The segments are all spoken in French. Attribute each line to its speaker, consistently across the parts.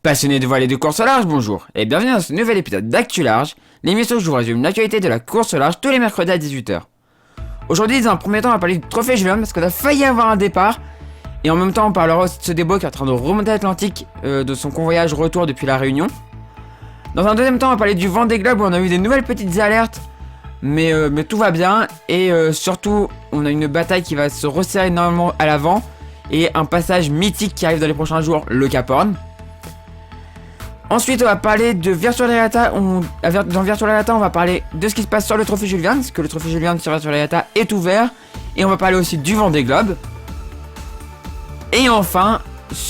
Speaker 1: Passionnés de voile et de course au large, bonjour et bienvenue dans ce nouvel épisode d'Actu Large, l'émission où je vous résume l'actualité de la course au large tous les mercredis à 18h. Aujourd'hui, dans un premier temps, on va parler du trophée Jules Verne parce qu'on a failli avoir un départ. Et en même temps, on parlera aussi de ce débo qui est en train de remonter l'Atlantique de son convoyage retour depuis la Réunion. Dans un deuxième temps, on va parler du Vendée Globe où on a eu des nouvelles petites alertes, mais tout va bien. Et surtout, on a une bataille qui va se resserrer énormément à l'avant et un passage mythique qui arrive dans les prochains jours, le Cap Horn. Ensuite, on va parler de Virtual Regatta. Dans Virtual Regatta, on va parler de ce qui se passe sur le trophée Jules Verne, parce que le trophée Jules Verne sur Virtual Regatta est ouvert. Et on va parler aussi du Vendée Globe. Et enfin,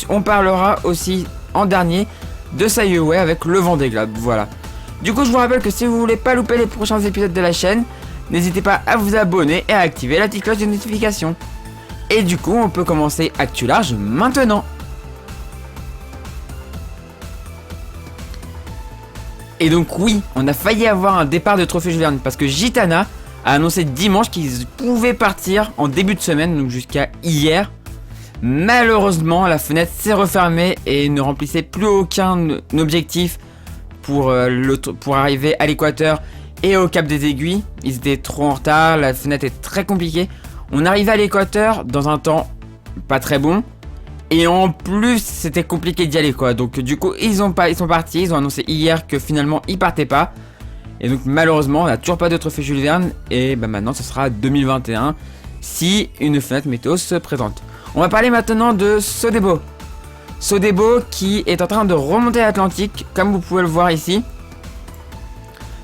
Speaker 1: on parlera aussi en dernier de Sayeway avec le Vendée Globe. Voilà. Du coup, je vous rappelle que si vous voulez pas louper les prochains épisodes de la chaîne, n'hésitez pas à vous abonner et à activer la petite cloche de notification. Et du coup, on peut commencer Actu Large maintenant. Et donc oui, on a failli avoir un départ de trophée Jules Verne parce que Gitana a annoncé dimanche qu'ils pouvaient partir en début de semaine, donc jusqu'à hier. Malheureusement, la fenêtre s'est refermée et ne remplissait plus aucun objectif pour arriver à l'équateur et au Cap des Aiguilles. Ils étaient trop en retard, la fenêtre est très compliquée. On arrivait à l'équateur dans un temps pas très bon. Et en plus, c'était compliqué d'y aller quoi. Donc du coup, ils sont partis. Ils ont annoncé hier que finalement, ils partaient pas. Et donc malheureusement, on n'a toujours pas de trophée Jules Verne. Et maintenant, ce sera 2021 si une fenêtre météo se présente. On va parler maintenant de Sodebo. Sodebo qui est en train de remonter l'Atlantique, comme vous pouvez le voir ici.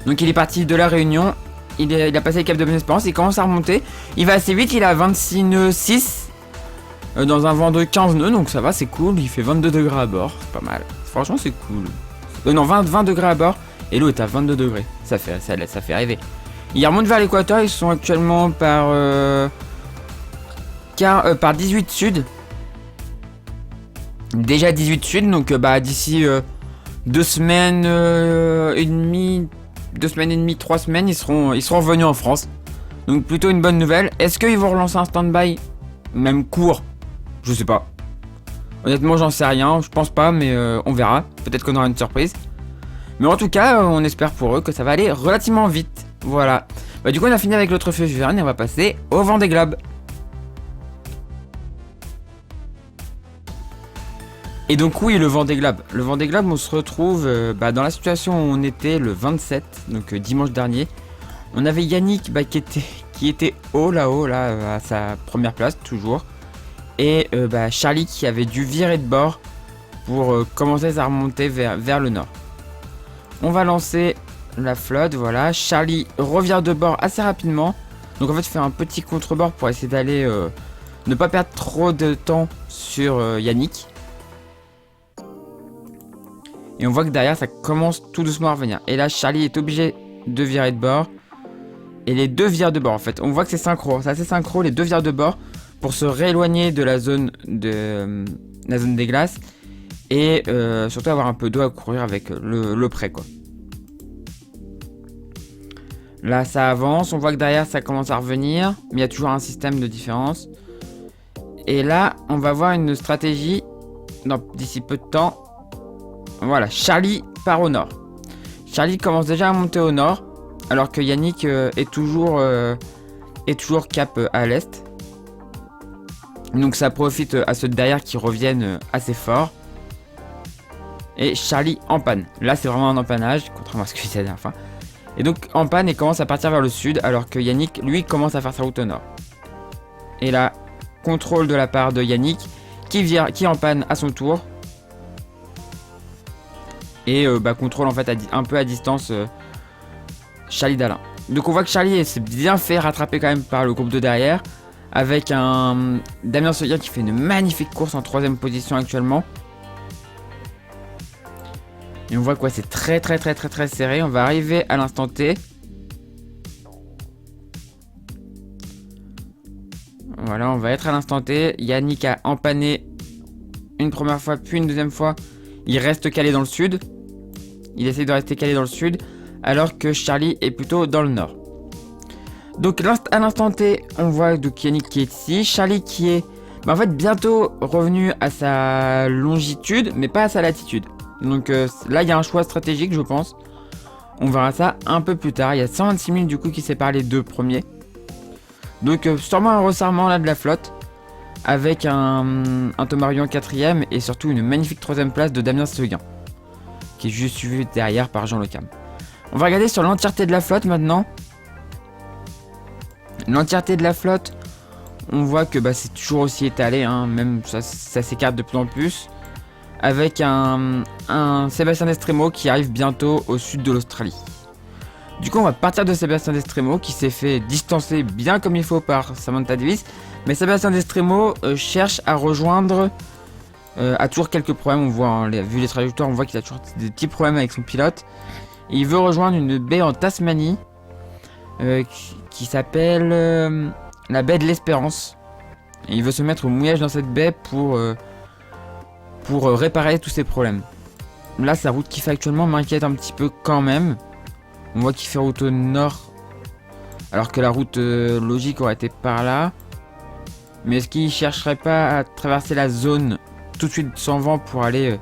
Speaker 1: Donc il est parti de la Réunion. Il a passé le cap de Bonne-Espérance. Il commence à remonter. Il va assez vite. Il a 26 nœuds 6. Dans un vent de 15 nœuds, donc ça va, c'est cool. Il fait 22 degrés à bord, c'est pas mal. Franchement, c'est cool. Non, 20 degrés à bord, et l'eau est à 22 degrés. Ça fait rêver. Ils remontent vers l'équateur, ils sont actuellement par 18 sud. Déjà 18 sud, donc d'ici 2 semaines et demie, 3 semaines, ils seront revenus en France. Donc plutôt une bonne nouvelle. Est-ce qu'ils vont relancer un stand-by, même court? Je sais pas. Honnêtement, j'en sais rien. Je pense pas, mais on verra. Peut-être qu'on aura une surprise. Mais en tout cas, on espère pour eux que ça va aller relativement vite. Voilà. Du coup, on a fini avec le trophée Jules Verne et on va passer au Vendée Globe. Et donc oui, le Vendée Globe. Le Vendée Globe, on se retrouve dans la situation où on était le 27, donc dimanche dernier. On avait Yannick qui était là-haut, à sa première place, toujours. Et Charlie qui avait dû virer de bord pour commencer à remonter vers le nord. On va lancer la flotte, voilà. Charlie revient de bord assez rapidement. Donc en fait, fait un petit contre-bord pour essayer d'aller ne pas perdre trop de temps sur Yannick. Et on voit que derrière, ça commence tout doucement à revenir. Et là, Charlie est obligé de virer de bord. Et les deux virent de bord en fait. On voit que c'est synchro, c'est assez synchro, les deux virent de bord pour se rééloigner de la zone des glaces et surtout avoir un peu d'eau à courir avec le près quoi. Là ça avance, on voit que derrière ça commence à revenir, mais il y a toujours un système de différence. Et là on va voir une stratégie d'ici peu de temps. Voilà, Charlie part au nord. Charlie commence déjà à monter au nord, alors que Yannick est toujours cap à l'est. Donc ça profite à ceux de derrière qui reviennent assez fort. Et Charlie en panne. Là c'est vraiment un empannage, contrairement à ce que je disais la dernière fois. Et donc en panne et commence à partir vers le sud, alors que Yannick lui commence à faire sa route au nord. Et là, contrôle de la part de Yannick qui en panne à son tour. Et contrôle en fait un peu à distance Charlie d'Alain. Donc on voit que Charlie s'est bien fait rattraper quand même par le groupe de derrière. Avec un Damien Seguin qui fait une magnifique course en 3ème position actuellement. Et on voit quoi, c'est très serré. On va arriver à l'instant T. Voilà, on va être à l'instant T. Yannick a empanné une première fois, puis une deuxième fois. Il reste calé dans le sud. Il essaie de rester calé dans le sud. Alors que Charlie est plutôt dans le nord. Donc à l'instant T, on voit donc Yannick qui est ici, Charlie qui est en fait bientôt revenu à sa longitude, mais pas à sa latitude. Donc là il y a un choix stratégique je pense. On verra ça un peu plus tard. Il y a 126 000 du coup qui séparent les deux premiers. Donc sûrement un resserrement là de la flotte. Avec un Tomarion en 4ème et surtout une magnifique 3ème place de Damien Seguin. Qui est juste suivi derrière par Jean Le Cam. On va regarder sur l'entièreté de la flotte maintenant. L'entièreté de la flotte, on voit que bah, c'est toujours aussi étalé, hein, même ça s'écarte de plus en plus. Avec un Sébastien Destremo qui arrive bientôt au sud de l'Australie. Du coup on va partir de Sébastien Destremo qui s'est fait distancer bien comme il faut par Samantha Davis. Mais Sébastien Destremo cherche à rejoindre, a toujours quelques problèmes, on voit, hein, vu les trajectoires, on voit qu'il a toujours des petits problèmes avec son pilote. Et il veut rejoindre une baie en Tasmanie qui s'appelle la baie de l'Espérance. Et il veut se mettre au mouillage dans cette baie pour réparer tous ses problèmes. Là, sa route qu'il fait actuellement m'inquiète un petit peu quand même. On voit qu'il fait route au nord, alors que la route logique aurait été par là. Mais est-ce qu'il chercherait pas à traverser la zone tout de suite sans vent pour aller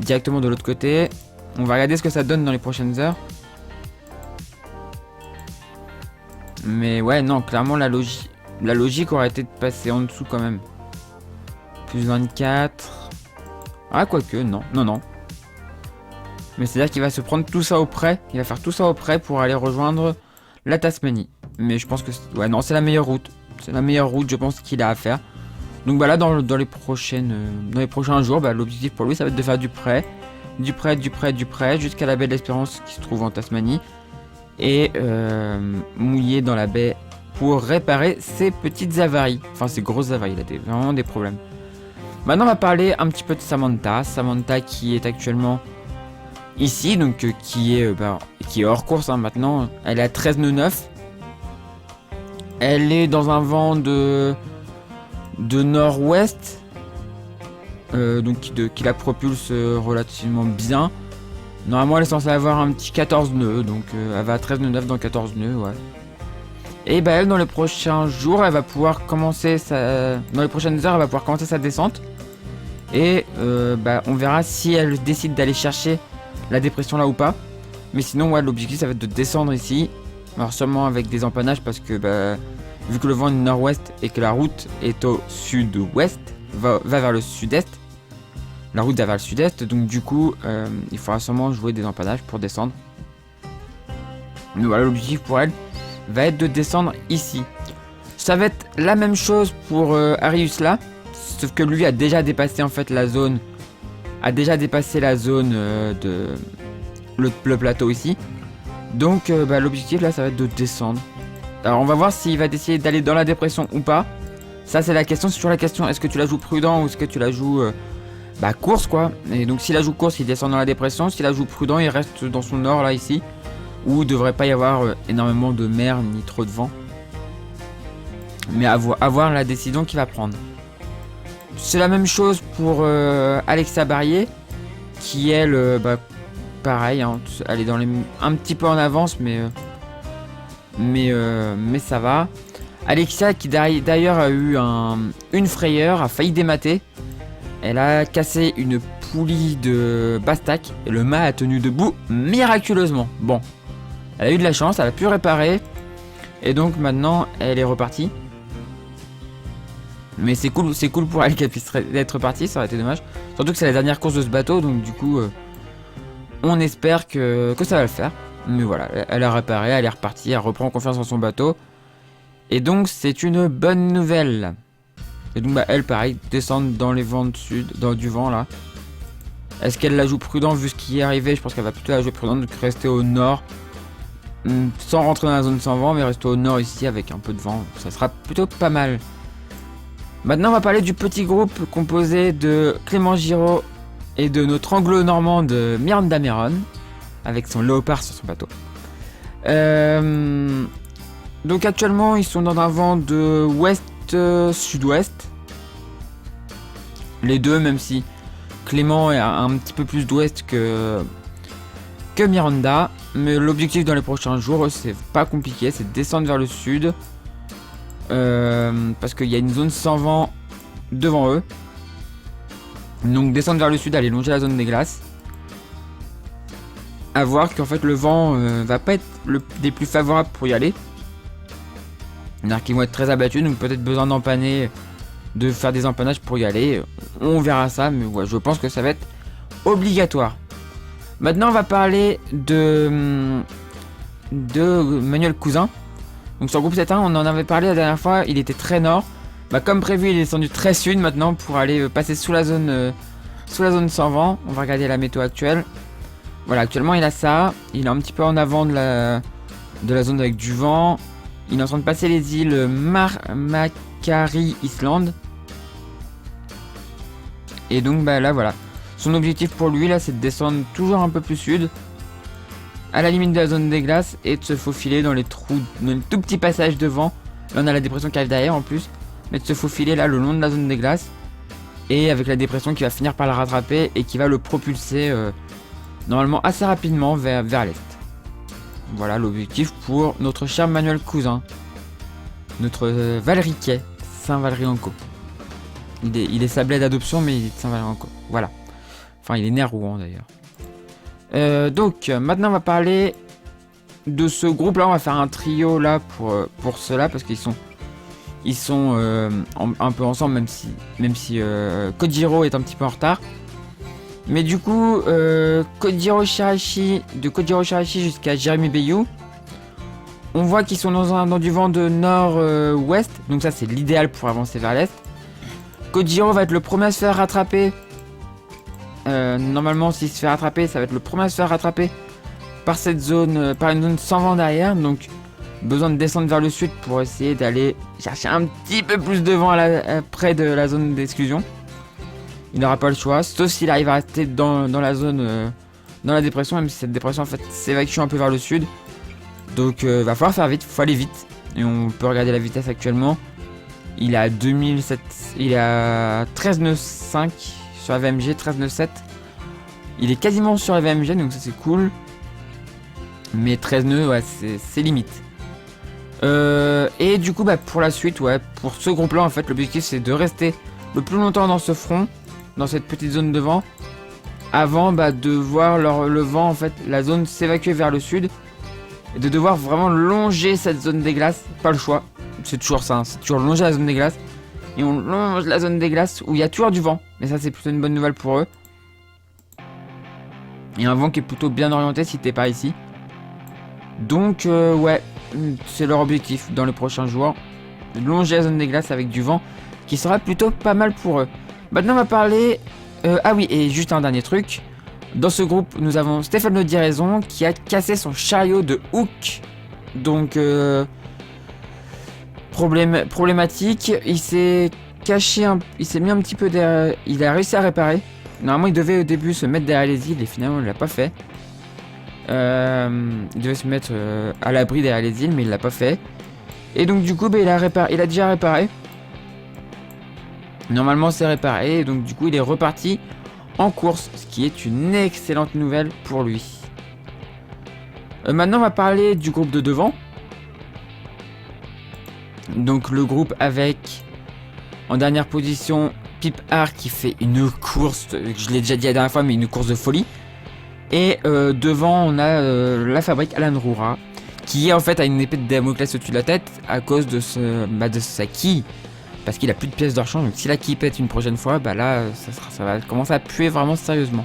Speaker 1: directement de l'autre côté? On va regarder ce que ça donne dans les prochaines heures. Mais ouais, non, clairement la logique aurait été de passer en dessous quand même. Plus 24. Ah, quoique, non. Mais c'est-à-dire qu'il va se prendre tout ça au près. Il va faire tout ça au près pour aller rejoindre la Tasmanie. Mais je pense que... ouais, non, c'est la meilleure route. C'est la meilleure route, je pense, qu'il a à faire. Donc bah là, dans les prochains jours, bah, l'objectif pour lui, ça va être de faire du près, jusqu'à la baie de l'Espérance qui se trouve en Tasmanie. Et mouiller dans la baie pour réparer ses petites avaries. Enfin, ses grosses avaries, il a vraiment des problèmes. Maintenant, on va parler un petit peu de Samantha. Samantha qui est actuellement ici, donc qui est hors course hein, maintenant. Elle est à 13 nœuds 9. Elle est dans un vent de nord-ouest, donc qui la propulse relativement bien. Normalement elle est censée avoir un petit 14 nœuds, donc elle va à 13 nœuds 9 dans 14 nœuds, ouais. Et bah elle, dans les prochains jours, elle va pouvoir commencer dans les prochaines heures, elle va pouvoir commencer sa descente. Et on verra si elle décide d'aller chercher la dépression là ou pas. Mais sinon, ouais, l'objectif ça va être de descendre ici. Alors seulement avec des empannages parce que vu que le vent est nord-ouest et que la route est au sud-ouest, va vers le sud-est. La route va vers le sud-est, donc du coup il faudra sûrement jouer des empannages pour descendre. Donc voilà, l'objectif pour elle va être de descendre ici. Ça va être la même chose pour Arius là, sauf que lui a déjà dépassé en fait la zone, de le plateau ici. Donc l'objectif là ça va être de descendre. Alors on va voir s'il va décider d'aller dans la dépression ou pas. Ça c'est la question, c'est toujours la question, est-ce que tu la joues prudent ou est-ce que tu la joues course quoi. Et donc s'il la joue course il descend dans la dépression, s'il la joue prudent il reste dans son nord là ici. Où il devrait pas y avoir énormément de mer ni trop de vent. Mais à voir la décision qu'il va prendre. C'est la même chose pour Alexia Barrier. Qui elle, pareil, hein, elle est dans un petit peu en avance mais ça va. Alexia qui d'ailleurs a eu une frayeur, a failli démater. Elle a cassé une poulie de Bastac et le mât a tenu debout miraculeusement. Bon, elle a eu de la chance, elle a pu réparer et donc maintenant elle est repartie. Mais c'est cool pour elle qu'elle puisse être repartie, ça aurait été dommage. Surtout que c'est la dernière course de ce bateau, donc du coup on espère que ça va le faire. Mais voilà, elle a réparé, elle est repartie, elle reprend confiance en son bateau. Et donc c'est une bonne nouvelle. Et donc elle pareil, descendre dans les vents de sud, dans du vent là. Est-ce qu'elle la joue prudent vu ce qui est arrivé? Je pense qu'elle va plutôt la jouer prudent, donc rester au nord. Sans rentrer dans la zone sans vent, mais rester au nord ici avec un peu de vent. Ça sera plutôt pas mal. Maintenant on va parler du petit groupe composé de Clément Giraud et de notre anglo-normande Miranda Meron. Avec son léopard sur son bateau. Donc actuellement ils sont dans un vent de ouest-sud-ouest. Les deux, même si Clément est un petit peu plus d'ouest que Miranda. Mais l'objectif dans les prochains jours, c'est pas compliqué, c'est de descendre vers le sud. Parce qu'il y a une zone sans vent devant eux. Donc descendre vers le sud, aller longer la zone des glaces. à voir qu'en fait le vent va pas être des plus favorables pour y aller. C'est-à-dire qu'ils vont être très abattus, donc peut-être besoin d'empanner, de faire des empannages pour y aller. On verra ça, mais ouais, je pense que ça va être obligatoire. Maintenant, on va parler de Manuel Cousin. Donc sur le groupe 7.1, on en avait parlé la dernière fois, il était très nord. Bah, comme prévu, il est descendu très sud maintenant pour aller passer sous la zone sans vent. On va regarder la météo actuelle. Voilà, actuellement il a ça. Il est un petit peu en avant de la zone avec du vent. Il est en train de passer les îles Macquarie Island. Et donc bah là voilà. Son objectif pour lui là, c'est de descendre toujours un peu plus sud, à la limite de la zone des glaces, et de se faufiler dans les trous, dans les tout petits passages de vent. Là on a la dépression qui arrive derrière en plus. Mais de se faufiler là le long de la zone des glaces. Et avec la dépression qui va finir par le rattraper et qui va le propulser normalement assez rapidement vers l'est. Voilà l'objectif pour notre cher Manuel Cousin. Notre Valriquet, Saint-Valery-en-Caux. Il est sablé d'adoption, mais il est de Saint-Valery-en-Caux. Voilà. Enfin, il est né à Rouen d'ailleurs. Donc, maintenant on va parler de ce groupe-là. On va faire un trio là pour ceux-là, parce qu'ils sont un peu ensemble, même si Kojiro est un petit peu en retard. Mais du coup, Kojiro Shirashi jusqu'à Jérémy Bayou, on voit qu'ils sont dans du vent de nord-ouest, donc ça c'est l'idéal pour avancer vers l'est. Kojiro va être le premier à se faire rattraper. Normalement, s'il se fait rattraper, ça va être le premier à se faire rattraper par cette zone, par une zone sans vent derrière. Donc, besoin de descendre vers le sud pour essayer d'aller chercher un petit peu plus de vent près de la zone d'exclusion. Il n'aura pas le choix, sauf s'il arrive à rester dans la zone, dans la dépression, même si cette dépression en fait s'évacue un peu vers le sud. Donc, va falloir faire vite, faut aller vite. Et on peut regarder la vitesse actuellement. Il est à 2007, il est à 13,95 sur la VMG, 13,97. Il est quasiment sur la VMG, donc ça c'est cool. Mais 13 nœuds, ouais, c'est limite. Et du coup, bah, pour la suite, ouais, pour ce groupe-là, en fait, l'objectif c'est de rester le plus longtemps dans ce front, dans cette petite zone de vent, avant de voir le vent, en fait, la zone s'évacuer vers le sud, et de devoir vraiment longer cette zone des glaces. Pas le choix, c'est toujours ça, hein, c'est toujours longer la zone des glaces. Et on longe la zone des glaces où il y a toujours du vent, mais ça c'est plutôt une bonne nouvelle pour eux. Il y a un vent qui est plutôt bien orienté si t'es pas ici. Donc ouais, c'est leur objectif dans les prochains jours, de longer la zone des glaces avec du vent, qui sera plutôt pas mal pour eux. Maintenant on va parler... ah oui, et juste un dernier truc. Dans ce groupe, nous avons Stéphane Diraison qui a cassé son chariot de hook. Donc problématique, il s'est caché, il s'est mis un petit peu derrière, il a réussi à réparer. Normalement il devait au début se mettre derrière les îles et finalement il l'a pas fait. Il devait se mettre à l'abri derrière les îles mais il l'a pas fait. Et donc du coup il a déjà réparé. Normalement c'est réparé et donc du coup il est reparti en course, ce qui est une excellente nouvelle pour lui. Maintenant on va parler du groupe de devant. Donc le groupe avec en dernière position Pip Art qui fait une course, je l'ai déjà dit la dernière fois, mais une course de folie. Et devant on a la fabrique Alan Roura qui en fait a une épée de Damoclès au-dessus de la tête à cause de sa quille. Parce qu'il a plus de pièces de rechange, donc si la quille pète une prochaine fois, bah là ça va commencer à puer vraiment sérieusement.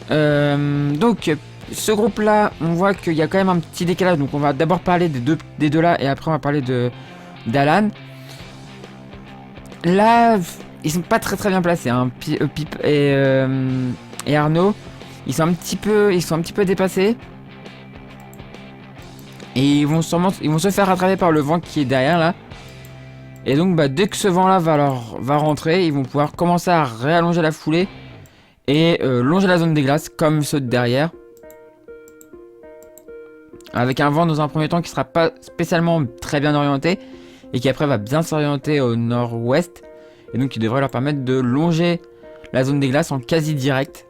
Speaker 1: Donc ce groupe là, on voit qu'il y a quand même un petit décalage, donc on va d'abord parler des deux là et après on va parler d'Alan. Là, ils sont pas très bien placés, hein. Pip et Arnaud, ils sont un petit peu dépassés. Et ils vont se faire rattraper par le vent qui est derrière là. Et donc dès que ce vent là va rentrer, ils vont pouvoir commencer à réallonger la foulée et longer la zone des glaces comme ceux de derrière. Avec un vent dans un premier temps qui sera pas spécialement très bien orienté et qui après va bien s'orienter au nord-ouest. Et donc qui devrait leur permettre de longer la zone des glaces en quasi direct.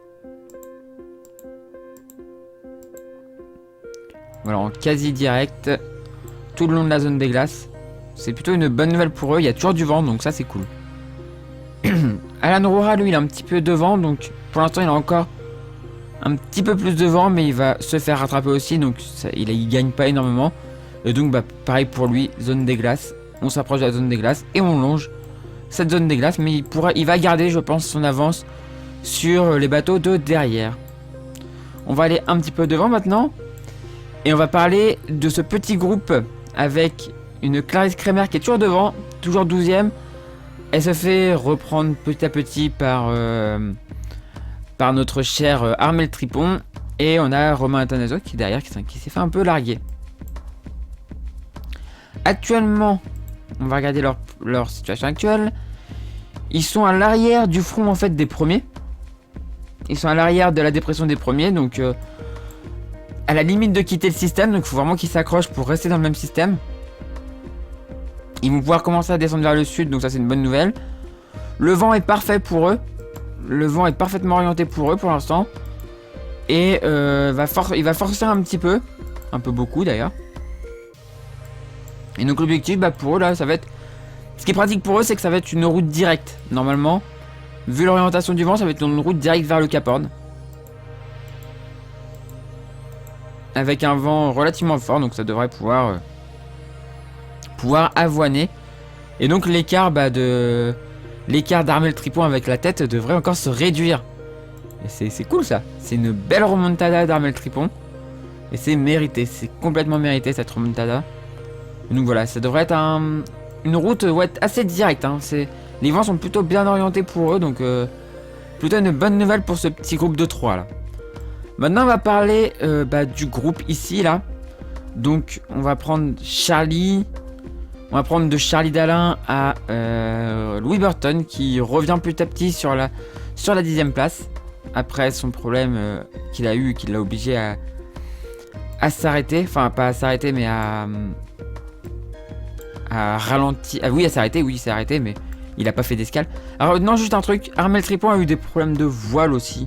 Speaker 1: Voilà, en quasi direct tout le long de la zone des glaces. C'est plutôt une bonne nouvelle pour eux, il y a toujours du vent donc ça c'est cool. Alan Roura lui il est un petit peu devant donc pour l'instant il a encore un petit peu plus devant, mais il va se faire rattraper aussi, donc il gagne pas énormément. Et donc bah pareil pour lui, zone des glaces. On s'approche de la zone des glaces et on longe cette zone des glaces, mais il va garder, je pense, son avance sur les bateaux de derrière. On va aller un petit peu devant maintenant. Et on va parler de ce petit groupe avec une Clarisse Kremer qui est toujours devant, toujours 12ème. Elle se fait reprendre petit à petit par notre cher Armel Tripon. Et on a Romain Atanazo qui est derrière, qui s'est fait un peu larguer. Actuellement, on va regarder leur situation actuelle. Ils sont à l'arrière du front en fait des premiers. Ils sont à l'arrière de la dépression des premiers, donc à la limite de quitter le système, donc il faut vraiment qu'ils s'accrochent pour rester dans le même système. Ils vont pouvoir commencer à descendre vers le sud, donc ça c'est une bonne nouvelle. Le vent est parfait pour eux. Le vent est parfaitement orienté pour eux pour l'instant. Et il va forcer un petit peu. Un peu beaucoup d'ailleurs. Et donc l'objectif bah, pour eux là, ça va être... Ce qui est pratique pour eux, c'est que ça va être une route directe. Normalement, vu l'orientation du vent, ça va être une route directe vers le Cap Horn. Avec un vent relativement fort, donc ça devrait pouvoir avoiner. Et donc l'écart d'Armel Tripon avec la tête devrait encore se réduire. Et c'est cool ça. C'est une belle remontada d'Armel Tripon. Et c'est mérité, c'est complètement mérité cette remontada. Et donc voilà, ça devrait être une route assez directe. Hein. Les vents sont plutôt bien orientés pour eux, donc plutôt une bonne nouvelle pour ce petit groupe de 3 là. Maintenant on va parler du groupe ici là. Donc on va prendre Charlie. On va prendre de Charlie Dalin à Louis Burton qui revient petit à petit sur la 10ème place. Après son problème qu'il a eu, qui l'a obligé à s'arrêter. Enfin pas à s'arrêter mais à ralentir. Ah oui, à s'arrêter, oui il s'est arrêté mais il a pas fait d'escale. Alors non, juste un truc, Armel Tripon a eu des problèmes de voile aussi.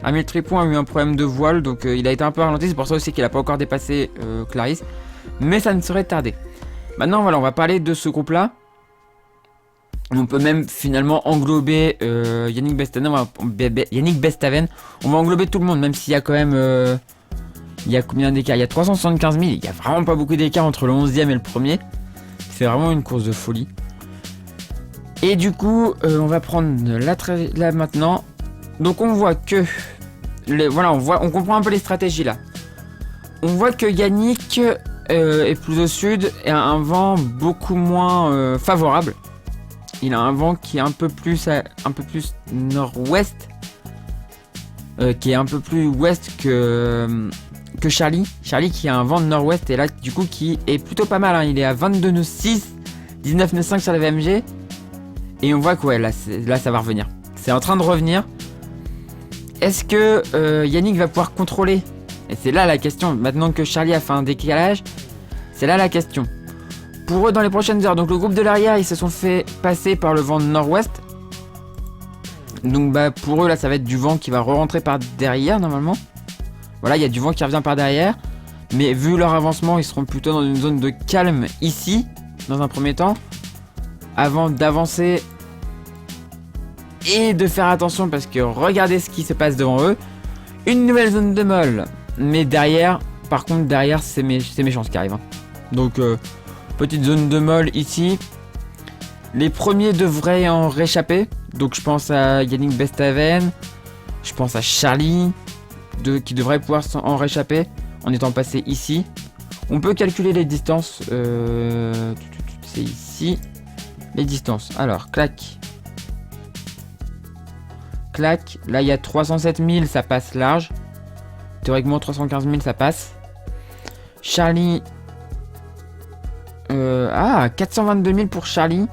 Speaker 1: Armel Tripon a eu un problème de voile, donc il a été un peu ralenti, c'est pour ça aussi qu'il a pas encore dépassé Clarisse. Mais ça ne serait tardé. Maintenant voilà, on va parler de ce groupe là. On peut même finalement englober Yannick Bestaven. On va englober tout le monde, même s'il y a quand même... il y a combien d'écart? Il y a 375 000, il y a vraiment pas beaucoup d'écart entre le 11e et le premier. C'est vraiment une course de folie. Et du coup, on va prendre là maintenant. Donc on voit que... voilà, on comprend un peu les stratégies là. On voit que Yannick est plus au sud et a un vent beaucoup moins favorable. Il a un vent qui est un peu plus nord-ouest. Qui est un peu plus ouest que Charlie. Charlie qui a un vent de nord-ouest et là du coup qui est plutôt pas mal. Hein. Il est à 22 nœuds 6, 19 nœuds 5 sur la VMG. Et on voit que ouais, là ça va revenir. C'est en train de revenir. Est-ce que Yannick va pouvoir contrôler? Et c'est là la question. Maintenant que Charlie a fait un décalage, c'est là la question. Pour eux dans les prochaines heures, donc le groupe de l'arrière, ils se sont fait passer par le vent de nord-ouest. Donc bah pour eux là ça va être du vent qui va re-rentrer par derrière normalement. Voilà, il y a du vent qui revient par derrière. Mais vu leur avancement, ils seront plutôt dans une zone de calme ici, dans un premier temps. Avant d'avancer et de faire attention parce que regardez ce qui se passe devant eux. Une nouvelle zone de molle. Mais derrière, par contre derrière c'est méchant ce qui arrive. Hein. Donc petite zone de molle ici. Les premiers devraient en réchapper. Donc je pense à Yannick Bestaven. Je pense à Charlie. Qui devrait pouvoir en réchapper en étant passé ici. On peut calculer les distances. C'est ici. Les distances. Alors, clac. Clac. Là, il y a 307 000, ça passe large. Théoriquement, 315 000, ça passe. Charlie. 422 000 pour Charlie.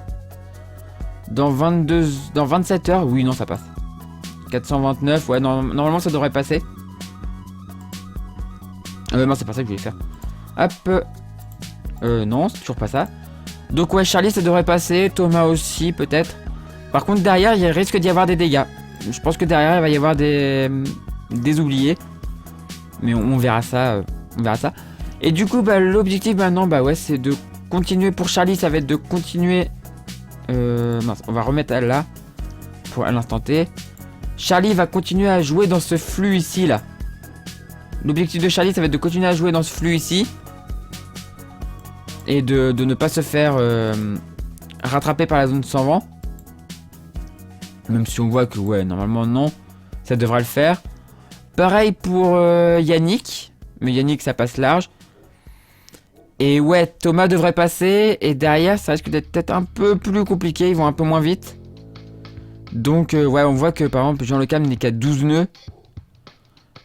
Speaker 1: Dans 27 heures. Oui, non, ça passe. 429. Ouais, normalement, ça devrait passer. Non, c'est pas ça que je voulais faire. Hop. Non, c'est toujours pas ça. Donc ouais, Charlie, ça devrait passer. Thomas aussi, peut-être. Par contre, derrière, il risque d'y avoir des dégâts. Je pense que derrière, il va y avoir des oubliés. Mais on verra ça. On verra ça. Et du coup, bah, l'objectif maintenant, bah ouais, c'est de continuer. Pour Charlie, ça va être de continuer. Mince, on va remettre à là. À l'instant T. Charlie va continuer à jouer dans ce flux ici là. L'objectif de Charlie, ça va être de continuer à jouer dans ce flux ici. Et de ne pas se faire rattraper par la zone sans vent. Même si on voit que ouais, normalement non. Ça devrait le faire. Pareil pour Yannick. Mais Yannick, ça passe large. Et ouais, Thomas devrait passer. Et derrière, ça risque d'être peut-être un peu plus compliqué. Ils vont un peu moins vite. Donc ouais, on voit que par exemple, Jean Le Cam n'est qu'à 12 nœuds.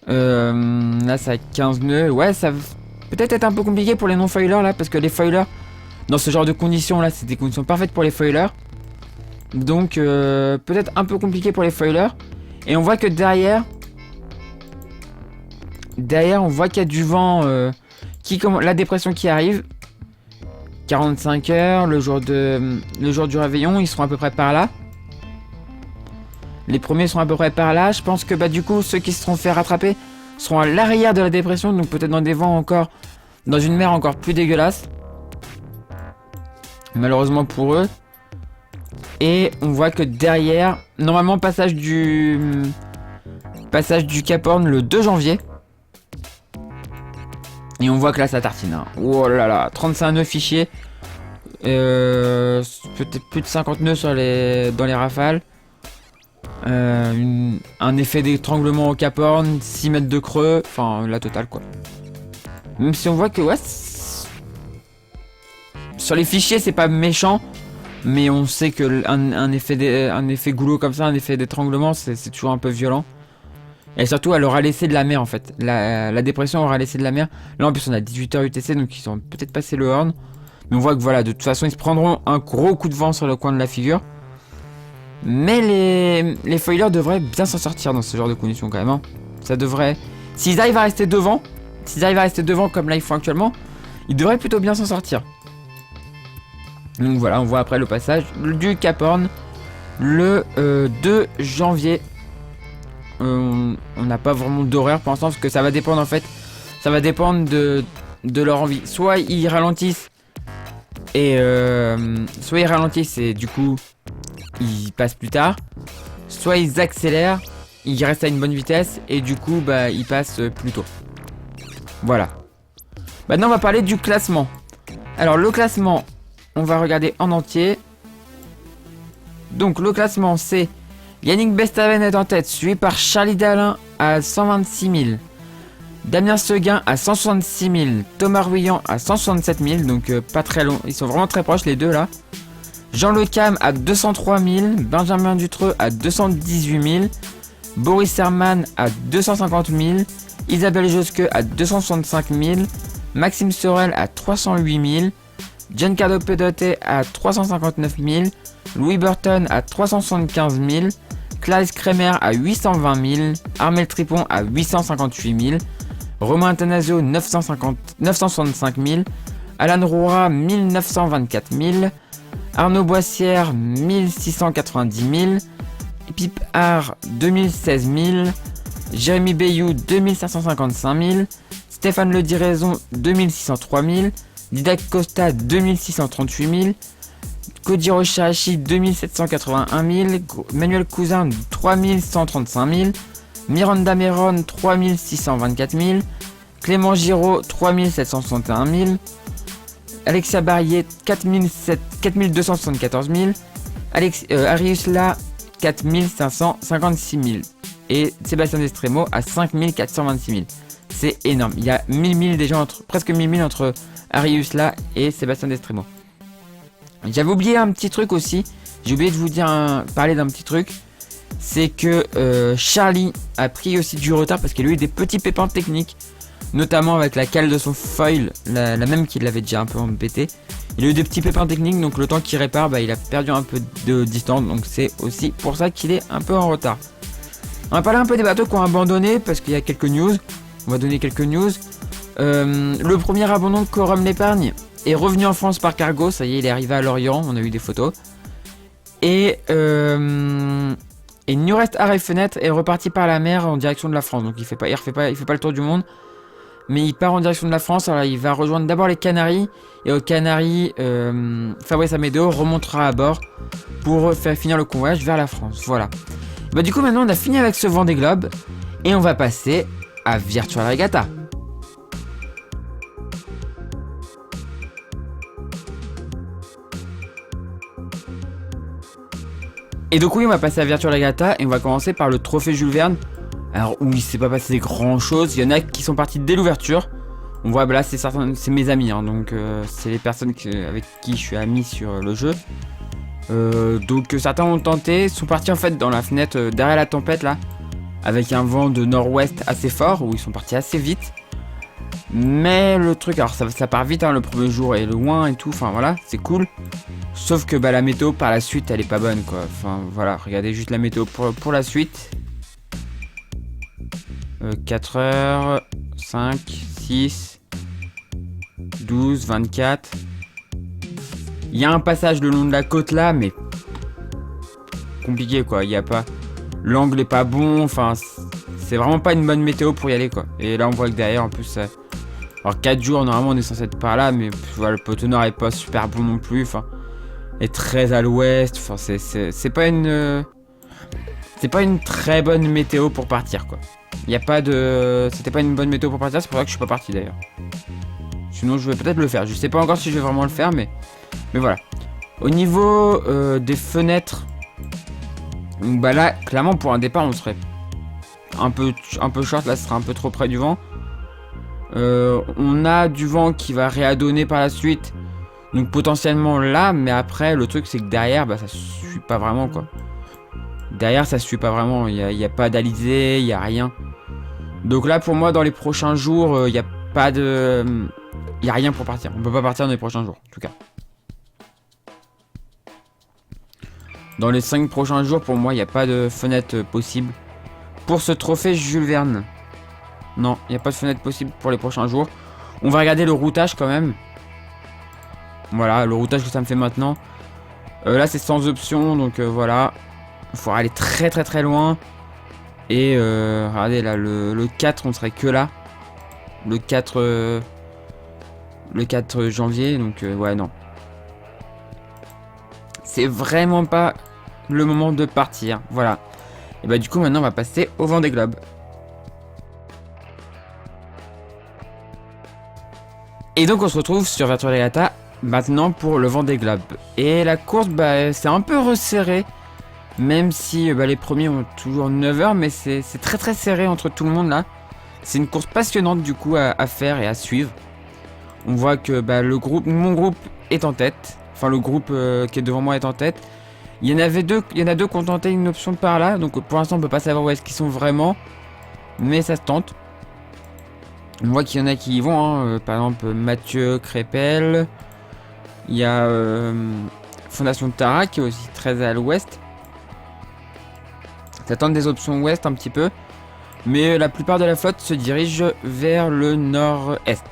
Speaker 1: Là, ça a 15 nœuds. Ouais, ça peut-être être un peu compliqué pour les non-foilers là. Parce que les foilers, dans ce genre de conditions là, c'est des conditions parfaites pour les foilers. Donc peut-être un peu compliqué pour les foilers. Et on voit que derrière, on voit qu'il y a du vent, la dépression qui arrive. 45 heures, le jour du réveillon, ils seront à peu près par là. Les premiers seront à peu près par là. Je pense que bah du coup, ceux qui se seront fait rattraper seront à l'arrière de la dépression, donc peut-être dans des vents encore, dans une mer encore plus dégueulasse. Malheureusement pour eux. Et on voit que derrière, normalement passage du Cap Horn le 2 janvier. Et on voit que là ça tartine. Hein. Oh là là, 35 nœuds fichiers. Peut-être plus de 50 nœuds dans les rafales. Un effet d'étranglement au Cap Horn, 6 mètres de creux. Enfin, la totale quoi. Même si on voit que ouais, sur les fichiers c'est pas méchant. Mais on sait que un effet goulot comme ça, un effet d'étranglement, c'est toujours un peu violent. Et surtout, elle aura laissé de la mer en fait. La dépression aura laissé de la mer. Là en plus, on a 18h UTC, donc ils ont peut-être passé le horn. Mais on voit que voilà, de toute façon, ils se prendront un gros coup de vent sur le coin de la figure. Mais les foilers devraient bien s'en sortir dans ce genre de conditions quand même. Hein. Ça devrait. S'ils arrivent à rester devant, comme là ils font actuellement, ils devraient plutôt bien s'en sortir. Donc voilà, on voit après le passage du Cap Horn le 2 janvier. On n'a pas vraiment d'horaire pour l'instant parce que ça va dépendre en fait. Ça va dépendre de leur envie. Soit ils ralentissent et du coup ils passent plus tard. Soit ils accélèrent, ils restent à une bonne vitesse et du coup bah ils passent plus tôt. Voilà. Maintenant on va parler du classement. Alors le classement, on va regarder en entier. Donc le classement c'est Yannick Bestaven est en tête, suivi par Charlie Dalin à 126 000. Damien Seguin à 166 000. Thomas Ruyant à 167 000. Donc pas très long. Ils sont vraiment très proches les deux là. Jean Le Cam à 203 000. Benjamin Dutreux à 218 000. Boris Herman à 250 000. Isabelle Josque à 265 000. Maxime Sorel à 308 000. Giancarlo Pedote à 359 000, Louis Burton à 375 000, Klaes Kremer à 820 000, Armel Tripon à 858 000, Romain Athanasio 965 000, Alan Roura 1924 000, Arnaud Boissière 1690 000, Pip Art 2016 000, Jérémy Bayou 2555 000, Stéphane Le Diraison 2603 000, Didac Costa 2638 000, Koji Rochahashi 2781 000, Manuel Cousin 3135 000, Miranda Meron 3624 000, Clément Giraud 3761 000, Alexia Barrier 4274 000, Arius La 4556 000 et Sébastien Destremo à 5426 000. C'est énorme, il y a 1000 000 déjà presque 1000 000 entre Arius là et Sébastien Destremo. J'avais oublié un petit truc aussi. J'ai oublié de vous parler d'un petit truc. C'est que Charlie a pris aussi du retard parce qu'il a eu des petits pépins techniques. Notamment avec la cale de son foil, la même qu'il avait déjà un peu embêté. Il a eu des petits pépins techniques, donc le temps qu'il répare, bah, il a perdu un peu de distance. Donc c'est aussi pour ça qu'il est un peu en retard. On va parler un peu des bateaux qui ont abandonné parce qu'il y a quelques news. On va donner quelques news. Le premier abandon de Corum l'Épargne est revenu en France par cargo. Ça y est, il est arrivé à Lorient. On a eu des photos. Et Newrest Arrêt Fenêtre est reparti par la mer en direction de la France. Donc il fait pas le tour du monde. Mais il part en direction de la France. Alors il va rejoindre d'abord les Canaries. Et aux Canaries, Fabrice Amédéo remontera à bord pour faire finir le convoyage vers la France. Voilà. Bah du coup maintenant on a fini avec ce Vendée Globe et on va passer à Virtual Regatta. Et donc oui, on va passer à Virtual Regatta et on va commencer par le trophée Jules Verne. Alors oui, il s'est pas passé grand chose, il y en a qui sont partis dès l'ouverture. On voit, bah là c'est mes amis, hein, donc c'est les personnes avec qui je suis ami sur le jeu. Donc certains ont tenté, sont partis en fait dans la fenêtre derrière la tempête là, avec un vent de nord-ouest assez fort, où ils sont partis assez vite. Mais le truc, alors ça part vite, hein, le premier jour est loin et tout, enfin voilà, c'est cool. Sauf que bah, la météo par la suite elle est pas bonne quoi, enfin voilà, regardez juste la météo pour la suite. 4 heures, 5, 6, 12, 24. Il y a un passage le long de la côte là, mais compliqué quoi, il y a pas... L'angle est pas bon, enfin c'est vraiment pas une bonne météo pour y aller quoi. Et là on voit que derrière en plus... Alors 4 jours normalement on est censé être par là, mais voilà, le poteau nord est pas super bon non plus, enfin... Est très à l'ouest, enfin c'est pas une... C'est pas une très bonne météo pour partir quoi. Il y a pas de... C'était pas une bonne météo pour partir, c'est pour ça que je suis pas parti d'ailleurs. Sinon je vais peut-être le faire, je sais pas encore si je vais vraiment le faire, mais voilà. Au niveau des fenêtres, donc bah là clairement pour un départ on serait un peu short, là ce sera un peu trop près du vent. On a du vent qui va réadonner par la suite, donc potentiellement là, mais après le truc c'est que derrière bah ça suit pas vraiment quoi. Derrière ça suit pas vraiment, il y a pas d'alizé, il y a rien. Donc là pour moi dans les prochains jours il y a pas de... Il y a rien pour partir, on peut pas partir dans les prochains jours en tout cas. Dans les 5 prochains jours, pour moi, il n'y a pas de fenêtre possible. Pour ce trophée Jules Verne. Non, il n'y a pas de fenêtre possible pour les prochains jours. On va regarder le routage quand même. Voilà, le routage que ça me fait maintenant. Là, c'est sans option, donc voilà. Il faut aller très très très loin. Et regardez, là, le 4, on serait que là. Le 4 janvier, donc ouais, non. C'est vraiment pas le moment de partir, voilà. Et bah du coup maintenant on va passer au Vendée Globe. Et donc on se retrouve sur Virtual Regatta maintenant pour le Vendée Globe. Et la course bah c'est un peu resserré. Même si bah, les premiers ont toujours 9 heures, mais c'est très très serré entre tout le monde là. C'est une course passionnante du coup à faire et à suivre. On voit que bah, mon groupe est en tête. Enfin le groupe qui est devant moi est en tête. Il y en a deux qui ont tenté une option par là. Donc pour l'instant on peut pas savoir où est-ce qu'ils sont vraiment. Mais ça se tente. On voit qu'il y en a qui y vont. Hein. Par exemple Mathieu Crépel. Il y a Fondation Tara qui est aussi très à l'ouest. Ça tente des options ouest un petit peu. Mais la plupart de la flotte se dirige vers le nord-est.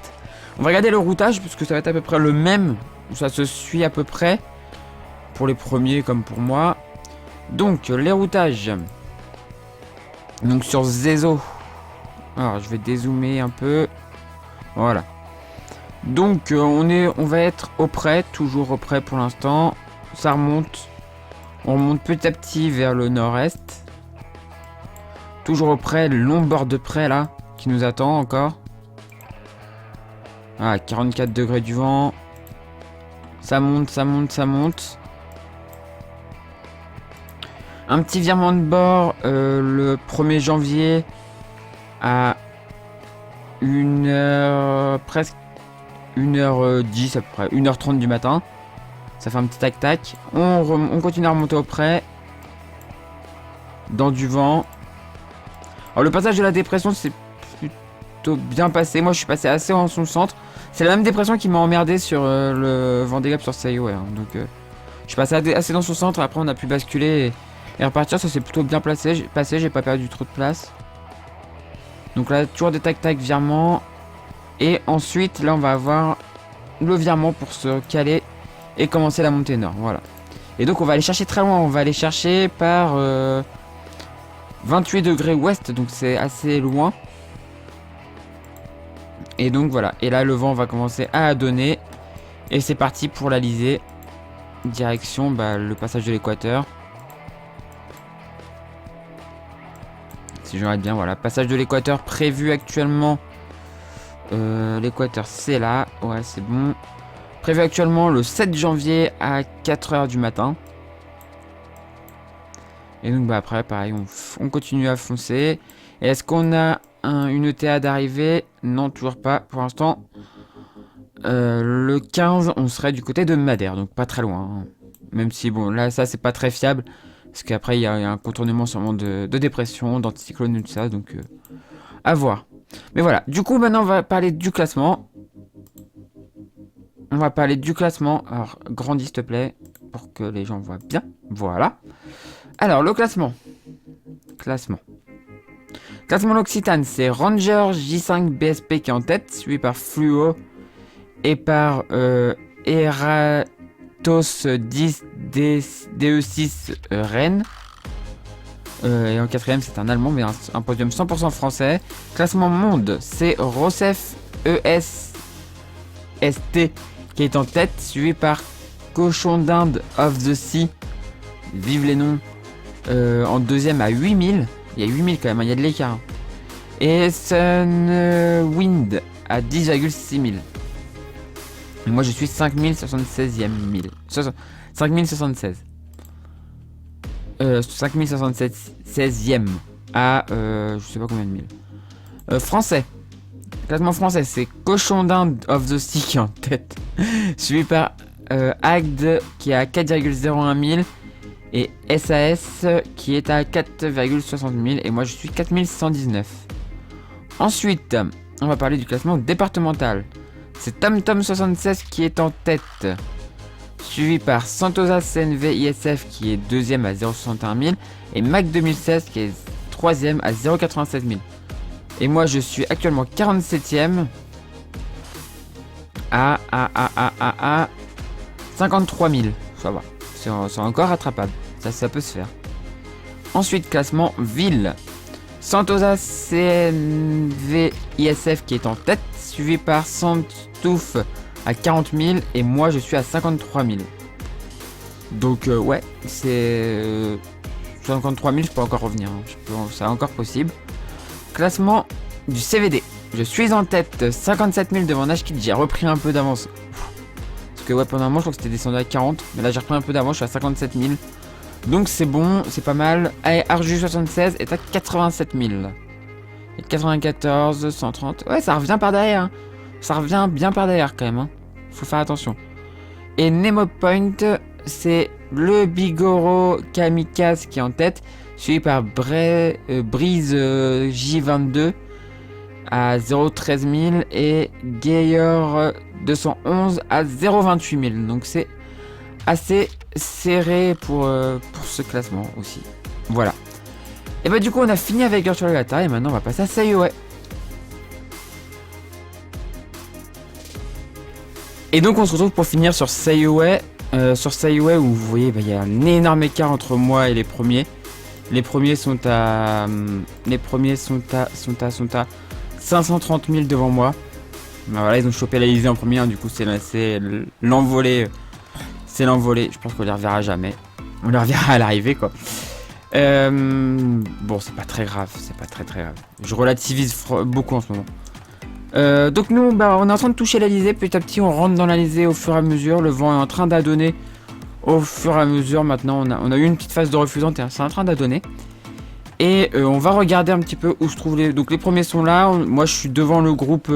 Speaker 1: On va regarder le routage puisque ça va être à peu près le même. Ça se suit à peu près pour les premiers comme pour moi. Donc les routages. Donc sur Zezo. Alors je vais dézoomer un peu. Voilà. Donc on va être auprès, toujours auprès pour l'instant. Ça remonte. On remonte petit à petit vers le nord-est. Toujours auprès, le long bord de près là qui nous attend encore. Ah, 44 degrés du vent. Ça monte, ça monte, ça monte. Un petit virement de bord le 1er janvier à 1h, presque 1h10 à peu près, 1h30 du matin. Ça fait un petit tac-tac. On continue à remonter auprès. Dans du vent. Alors le passage de la dépression c'est plutôt bien passé. Moi je suis passé assez en son centre. C'est la même dépression qui m'a emmerdé sur le Vendée Globe sur SayWare. Donc je suis passé assez dans son centre. Après on a pu basculer et repartir. Ça s'est plutôt bien passé. J'ai pas perdu trop de place. Donc là toujours des tac-tac virements. Et ensuite là on va avoir le virement pour se caler et commencer la montée nord. Voilà. Et donc on va aller chercher très loin. On va aller chercher par 28 degrés ouest. Donc c'est assez loin. Et donc voilà, et là le vent va commencer à donner. Et c'est parti pour l'Alizé. Direction le passage de l'équateur. si je regarde bien, voilà. Passage de l'équateur prévu actuellement. L'équateur, c'est là. Ouais, c'est bon. Prévu actuellement le 7 janvier à 4h du matin. Et donc, bah, après, pareil, on continue à foncer. Et est-ce qu'on a une ETA d'arrivée? Non, toujours pas. Pour l'instant, le 15, on serait du côté de Madère. Donc, pas très loin. Hein. Même si, bon, là, ça, c'est pas très fiable. Parce qu'après, il y a un contournement sûrement de dépression, d'anticyclone et tout ça. Donc, à voir. Mais voilà. Du coup, maintenant, on va parler du classement. On va parler du classement. Alors, grandis, s'il te plaît. Pour que les gens voient bien. Voilà. Alors, le classement. Classement L'Occitane, c'est Ranger J5 BSP qui est en tête, suivi par Fluo et par Eratos 10 DE6 Rennes. Et en quatrième, c'est un Allemand, mais un podium 100% français. Classement monde, c'est Rossef ES ST qui est en tête, suivi par Cochon d'Inde of the Sea. Vive les noms. En deuxième à 8000. Il y a 8000 quand même, il y a de l'écart. Et Sunwind à 10,6 000. Et moi je suis 5076e 1000. 5076. 5076e à je sais pas combien de mille. Français. Classement français, c'est Cochon d'Inde of the Sea qui est en tête. Suivi par Agd qui est à 4,01 000. Et SAS qui est à 4,60 000 et moi je suis 4119. Ensuite, on va parler du classement départemental. C'est TomTom76 qui est en tête, suivi par Santosa CNV ISF qui est deuxième à 0,61 000 et Mac 2016 qui est troisième à 0,96 000. Et moi je suis actuellement 47e à 53 000. Ça va, c'est encore rattrapable. Ça peut se faire. Ensuite, classement ville. Santosa CNV ISF qui est en tête, suivi par Santouf à 40 000 et moi je suis à 53 000. Donc ouais, c'est 53 000, je peux encore revenir. Hein. C'est encore possible. Classement du CVD. Je suis en tête, 57 000 devant Nashkid. J'ai repris un peu d'avance. Parce que ouais, pendant un moment, je crois que c'était descendu à 40. Mais là, j'ai repris un peu d'avance, je suis à 57 000. Donc c'est bon, c'est pas mal. Allez, Arju76 est à 87 000. Et 94, 130. Ouais, ça revient par derrière. Hein. Ça revient bien par derrière quand même. Hein. Faut faire attention. Et Nemo Point, c'est le Bigoro Kamikaze qui est en tête. Suivi par Breeze J22 à 0,13 000. Et Gayer 211 à 0,28 000. Donc c'est assez serré pour ce classement aussi. Voilà. Et bah du coup on a fini avec Virtual Regatta et maintenant on va passer à Sayoway. Et donc on se retrouve pour finir sur Sayoway. Sur Sayoway où vous voyez il y a un énorme écart entre moi et les premiers. Les premiers sont à 530 000 devant moi. Ben voilà, ils ont chopé l'Elysée en premier, hein, du coup c'est l'envolée. C'est l'envolée, je pense qu'on les reverra jamais. On les reverra à l'arrivée quoi. Bon, c'est pas très grave, c'est pas très grave. Je relativise beaucoup en ce moment. Donc nous, on est en train de toucher l'Elysée. Petit à petit, on rentre dans l'Elysée au fur et à mesure. Le vent est en train d'adonner au fur et à mesure. Maintenant, on a eu une petite phase de refusante et c'est en train d'adonner. Et on va regarder un petit peu où se trouvent les... Donc les premiers sont là. Moi, je suis devant le groupe...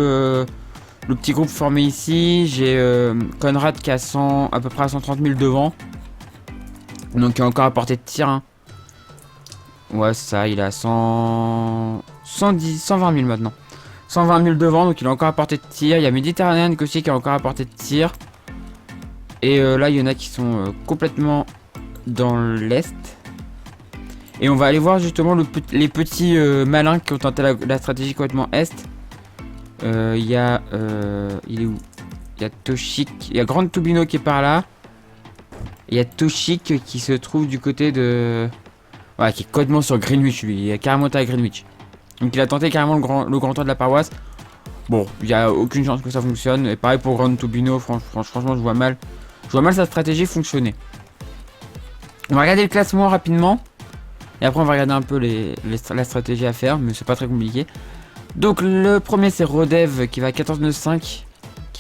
Speaker 1: Le petit groupe formé ici, j'ai Conrad qui a à peu près à 130 000 devant. Donc qui est encore à portée de tir. Hein. Ouais, c'est ça, il est à 120 000 maintenant. 120 000 devant, donc il est encore à portée de tir. Il y a Méditerranéen aussi qui est encore à portée de tir. Et là, il y en a qui sont complètement dans l'est. Et on va aller voir justement les petits malins qui ont tenté la stratégie complètement est. Il y a il est où? Il y a Toshik, il y a Grand Tubino qui est par là. Il y a Toshik qui se trouve du côté de... Ouais, qui est complètement sur Greenwich lui, il est carrément à Greenwich. Donc il a tenté carrément le grand toit de la paroisse. Bon, il n'y a aucune chance que ça fonctionne. Et pareil pour Grand Tubino, franchement je vois mal sa stratégie fonctionner. On va regarder le classement rapidement. Et après on va regarder un peu la stratégie à faire, mais c'est pas très compliqué. Donc le premier c'est Rodev qui va à 14,95,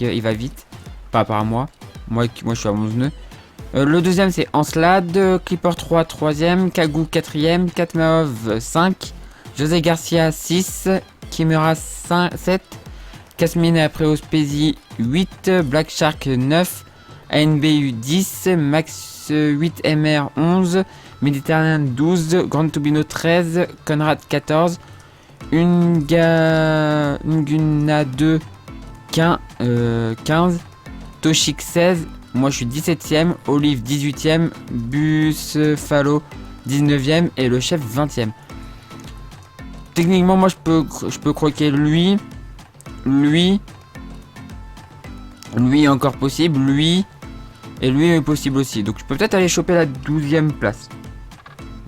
Speaker 1: il va vite, par rapport à moi. Moi je suis à 11 nœuds. Le deuxième c'est Anslad, Clipper 3 3ème, Kagou 4ème, Katmaov 5, José Garcia 6, Kimura 7, Kasmine après Ospezi 8, Black Shark 9, ANBU 10, Max 8 MR 11, Méditerranéen 12, Grand Tubino 13, Conrad 14, Nguna 2 15, Toshik 16, moi je suis 17ème, Olive 18ème, Buffalo 19ème et le chef 20ème. Techniquement moi je peux croquer lui encore possible, lui est possible aussi. Donc je peux peut-être aller choper la 12ème place.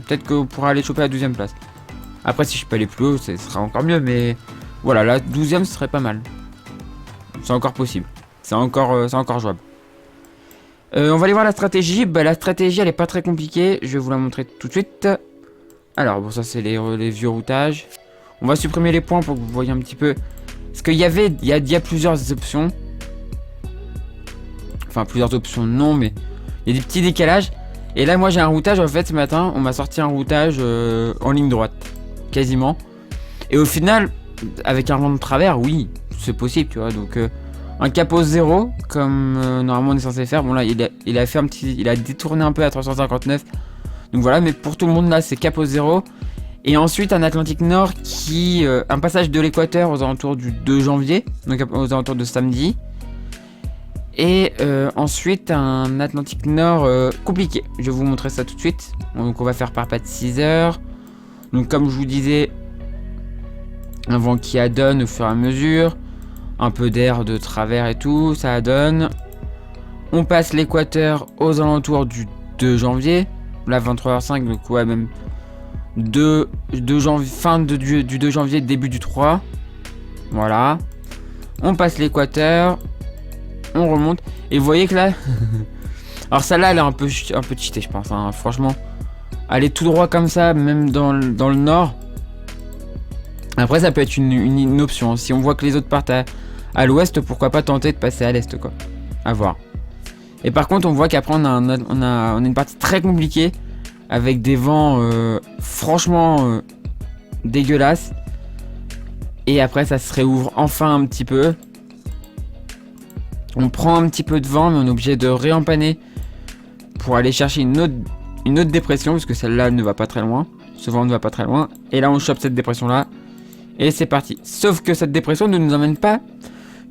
Speaker 1: Peut-être qu'on pourra aller choper la 12ème place. Après si je peux aller plus haut, ce sera encore mieux, mais voilà, la 12ème ce serait pas mal. C'est encore possible. C'est encore jouable. On va aller voir la stratégie. Bah, la stratégie elle est pas très compliquée. Je vais vous la montrer tout de suite. Alors bon, ça c'est les vieux routages. On va supprimer les points pour que vous voyez un petit peu. Parce qu'il y a plusieurs options. Enfin plusieurs options non, mais il y a des petits décalages. Et là moi j'ai un routage en fait ce matin. On m'a sorti un routage en ligne droite. Quasiment. Et au final, avec un vent de travers, oui, c'est possible, tu vois. Donc un capot 0 comme normalement on est censé faire. Bon là il a fait un petit, il a détourné un peu à 359. Donc voilà, mais pour tout le monde là c'est capot 0. Et ensuite un Atlantique Nord qui un passage de l'équateur aux alentours du 2 janvier, donc aux alentours de samedi. Et ensuite un Atlantique Nord compliqué. Je vais vous montrer ça tout de suite. Donc on va faire par pas de 6 heures. Donc comme je vous disais, un vent qui adonne au fur et à mesure. Un peu d'air de travers et tout, ça adonne. On passe l'équateur aux alentours du 2 janvier. Là 23h05, donc ouais même 2 janvier, fin du 2 janvier, début du 3. Voilà. On passe l'équateur. On remonte. Et vous voyez que là... Alors celle-là elle est un peu cheatée je pense, hein. Franchement. Aller tout droit comme ça, même dans le nord. Après ça peut être une option. Si on voit que les autres partent à l'ouest, pourquoi pas tenter de passer à l'est quoi. À voir. Et par contre on voit qu'après on a une partie très compliquée. Avec des vents franchement dégueulasses. Et après ça se réouvre enfin un petit peu. On prend un petit peu de vent, mais on est obligé de réempanner pour aller chercher une autre dépression, parce que celle-là ne va pas très loin. Ce vent ne va pas très loin. Et là on chope cette dépression-là. Et c'est parti. Sauf que cette dépression ne nous emmène pas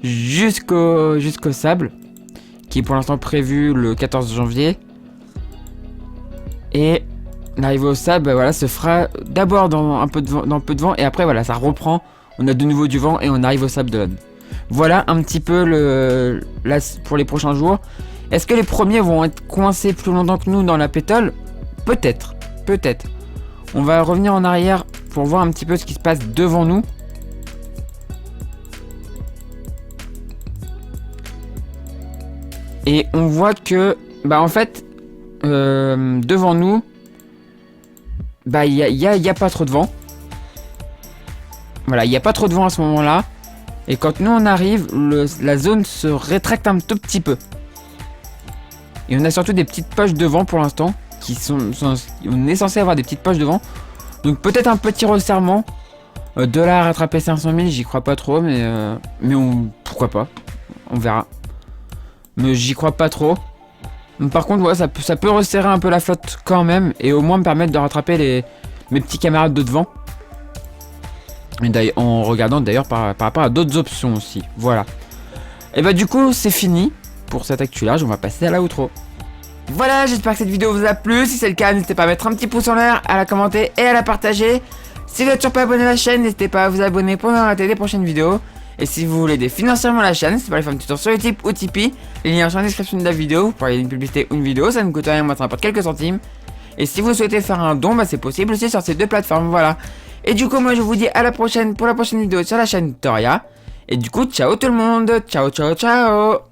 Speaker 1: jusqu'au sable, qui est pour l'instant prévu le 14 janvier. Et l'arrivée au sable, bah voilà, se fera d'abord dans un peu de vent, et après voilà, ça reprend. On a de nouveau du vent et on arrive au sable d'Olonne. Voilà un petit peu pour les prochains jours. Est-ce que les premiers vont être coincés plus longtemps que nous dans la pétole? Peut-être, peut-être. On va revenir en arrière pour voir un petit peu ce qui se passe devant nous. Et on voit que, bah en fait, devant nous, bah il y a pas trop de vent. Voilà, il n'y a pas trop de vent à ce moment-là. Et quand nous on arrive, la zone se rétracte un tout petit peu. Et on a surtout des petites poches de vent pour l'instant. On est censé avoir des petites poches de vent. Donc peut-être un petit resserrement. De là à rattraper 500 000, j'y crois pas trop. Mais pourquoi pas. On verra. Mais j'y crois pas trop. Par contre, ouais, ça peut resserrer un peu la flotte quand même. Et au moins me permettre de rattraper mes petits camarades de devant. Et en regardant d'ailleurs par rapport à d'autres options aussi. Voilà. Et bah du coup c'est fini pour cette actu là. On va passer à la outro. Voilà, j'espère que cette vidéo vous a plu. Si c'est le cas, n'hésitez pas à mettre un petit pouce en l'air, à la commenter et à la partager. Si vous n'êtes toujours pas abonné à la chaîne, n'hésitez pas à vous abonner pour ne pas rater les prochaines vidéos. Et si vous voulez aider financièrement la chaîne, c'est pas les faire un petit tour sur Utip ou Tipeee. Les liens sont dans la description de la vidéo. Vous pourrez aller une publicité ou une vidéo, ça ne coûte rien, moi ça rapporte quelques centimes. Et si vous souhaitez faire un don, bah c'est possible aussi sur ces deux plateformes, voilà. Et du coup moi je vous dis à la prochaine pour la prochaine vidéo sur la chaîne Toria. Et du coup ciao tout le monde, ciao ciao ciao.